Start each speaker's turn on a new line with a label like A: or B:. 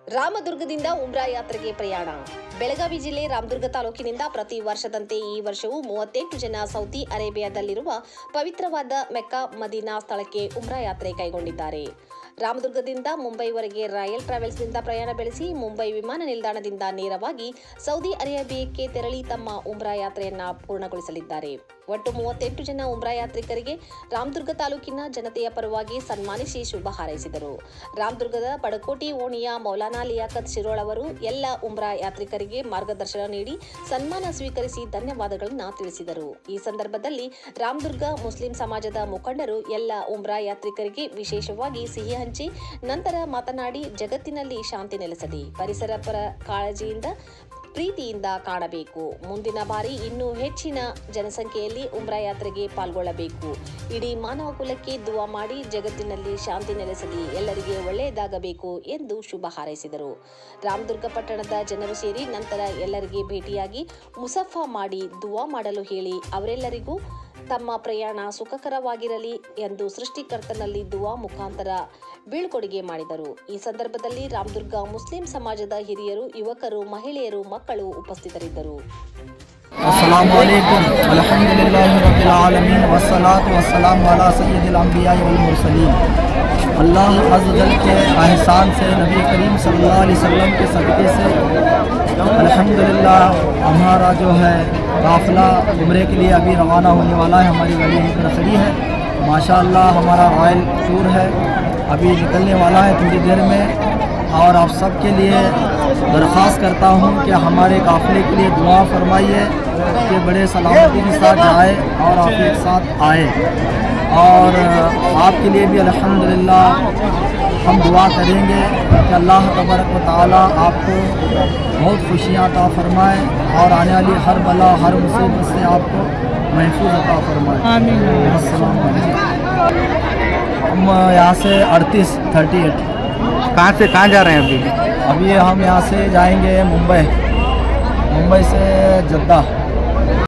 A: ರಾಮದುರ್ಗದಿಂದ ಉಮ್ರಾ ಯಾತ್ರೆಗೆ ಪ್ರಯಾಣ. ಬೆಳಗಾವಿ ಜಿಲ್ಲೆ ರಾಮದುರ್ಗ ತಾಲೂಕಿನಿಂದ ಪ್ರತಿ ವರ್ಷದಂತೆ ಈ ವರ್ಷವೂ 38 ಜನ ಸೌದಿ ಅರೇಬಿಯಾದಲ್ಲಿರುವ ಪವಿತ್ರವಾದ ಮೆಕ್ಕಾ ಮದೀನಾ ಸ್ಥಳಕ್ಕೆ ಉಮ್ರಾ ಯಾತ್ರೆ ಕೈಗೊಂಡಿದ್ದಾರೆ. ರಾಮದುರ್ಗದಿಂದ ಮುಂಬೈವರೆಗೆ ರಾಯಲ್ ಟ್ರಾವೆಲ್ಸ್ನಿಂದ ಪ್ರಯಾಣ ಬೆಳೆಸಿ ಮುಂಬೈ ವಿಮಾನ ನಿಲ್ದಾಣದಿಂದ ನೇರವಾಗಿ ಸೌದಿ ಅರೇಬಿಯಾಕ್ಕೆ ತೆರಳಿ ತಮ್ಮ ಉಮ್ರಾ ಯಾತ್ರೆಯನ್ನ ಪೂರ್ಣಗೊಳಿಸಲಿದ್ದಾರೆ. ಒಟ್ಟು 38 ಜನ ಉಮ್ರಾ ಯಾತ್ರಿಕರಿಗೆ ರಾಮದುರ್ಗ ತಾಲೂಕಿನ ಜನತೆಯ ಪರವಾಗಿ ಸನ್ಮಾನಿಸಿ ಶುಭ ಹಾರೈಸಿದರು. ರಾಮದುರ್ಗದ ಬಡಕೋಟಿ ಓಣಿಯ ಮೌಲಾನಾ ಲಿಯಾಕತ್ ಶಿರೋಳ್ ಅವರು ಎಲ್ಲ ಉಮ್ರಾ ಯಾತ್ರಿಕರಿಗೆ ಮಾರ್ಗದರ್ಶನ ನೀಡಿ ಸನ್ಮಾನ ಸ್ವೀಕರಿಸಿ ಧನ್ಯವಾದಗಳನ್ನು ತಿಳಿಸಿದರು. ಈ ಸಂದರ್ಭದಲ್ಲಿ ರಾಮದುರ್ಗ ಮುಸ್ಲಿಂ ಸಮಾಜದ ಮುಖಂಡರು ಎಲ್ಲ ಉಮ್ರಾ ಯಾತ್ರಿಕರಿಗೆ ವಿಶೇಷವಾಗಿ ಸಿಹಿ ಹಂಚಿ ನಂತರ ಮಾತನಾಡಿ, ಜಗತ್ತಿನಲ್ಲಿ ಶಾಂತಿ ನೆಲೆಸಲಿ, ಪರಿಸರ ಪರ ಕಾಳಜಿಯಿಂದ ಪ್ರೀತಿಯಿಂದ ಕಾಣಬೇಕು. ಮುಂದಿನ ಬಾರಿ ಇನ್ನೂ ಹೆಚ್ಚಿನ ಜನಸಂಖ್ಯೆಯಲ್ಲಿ ಉಮ್ರಾ ಯಾತ್ರೆಗೆ ಪಾಲ್ಗೊಳ್ಳಬೇಕು. ಇಡೀ ಮಾನವ ಕುಲಕ್ಕೆ ದುವಾ ಮಾಡಿ ಜಗತ್ತಿನಲ್ಲಿ ಶಾಂತಿ ನೆಲೆಸಲಿ, ಎಲ್ಲರಿಗೆ ಒಳ್ಳೆಯದಾಗಬೇಕು ಎಂದು ಶುಭ ಹಾರೈಸಿದರು. ರಾಮದುರ್ಗ ಪಟ್ಟಣದ ಜನರು ಸೇರಿ ನಂತರ ಎಲ್ಲರಿಗೆ ಭೇಟಿಯಾಗಿ ಮುಸಫಾ ಮಾಡಿ ದುವಾ ಮಾಡಲು ಹೇಳಿ ಅವರೆಲ್ಲರಿಗೂ ತಮ್ಮ ಪ್ರಯಾಣ ಸುಖಕರವಾಗಿರಲಿ ಎಂದು ಸೃಷ್ಟಿಕರ್ತನಲ್ಲಿ ದುವಾ ಮುಖಾಂತರ ಬೀಳ್ಕೊಡುಗೆ ಮಾಡಿದರು. ಈ ಸಂದರ್ಭದಲ್ಲಿ ರಾಮದುರ್ಗ ಮುಸ್ಲಿಂ ಸಮಾಜದ ಹಿರಿಯರು, ಯುವಕರು, ಮಹಿಳೆಯರು, ಮಕ್ಕಳು ಉಪಸ್ಥಿತರಿದ್ದರು.
B: अस्सलामु अलैकुम अल्हम्दुलिल्लाहि रब्बिल आलमीन वस्सलातु वस्सलामु अला सय्यिदिल अंबिया वल मुरसलीन। अल्लाह अज़्ज़ वजल के एहसान से, नबी करीम सल्लल्लाहु अलैहि वसल्लम के सदक़े से अल्हम्दुलिल्लाह हमारा जो है काफ़िला उम्रे के लिए अभी रवाना होने वाला है। हमारी गाड़ी यहीं पर खड़ी है। माशाअल्लाह हमारा रॉयल टूर है, अभी निकलने वाला है थोड़ी देर में। और आप सब के लिए दरख्वास्त करता हूँ कि हमारे काफ़िले के लिए दुआ फरमाइए कि बड़े सलामती के साथ जाए और आप एक साथ आए। और आपके लिए भी अल्हम्दुलिल्लाह हम दुआ करेंगे कि अल्लाह तबारक व तआला आपको बहुत खुशियाँ अता फरमाए और आने वाली हर बला हर मुसीबत से आपको महफूज अता फरमाए। आमीन। अस्सलाम वालेकुम। हम यहाँ से 38
C: कहाँ से कहाँ जा रहे हैं अभी?
B: अभी हम यहाँ से जाएंगे मुंबई से जद्दा।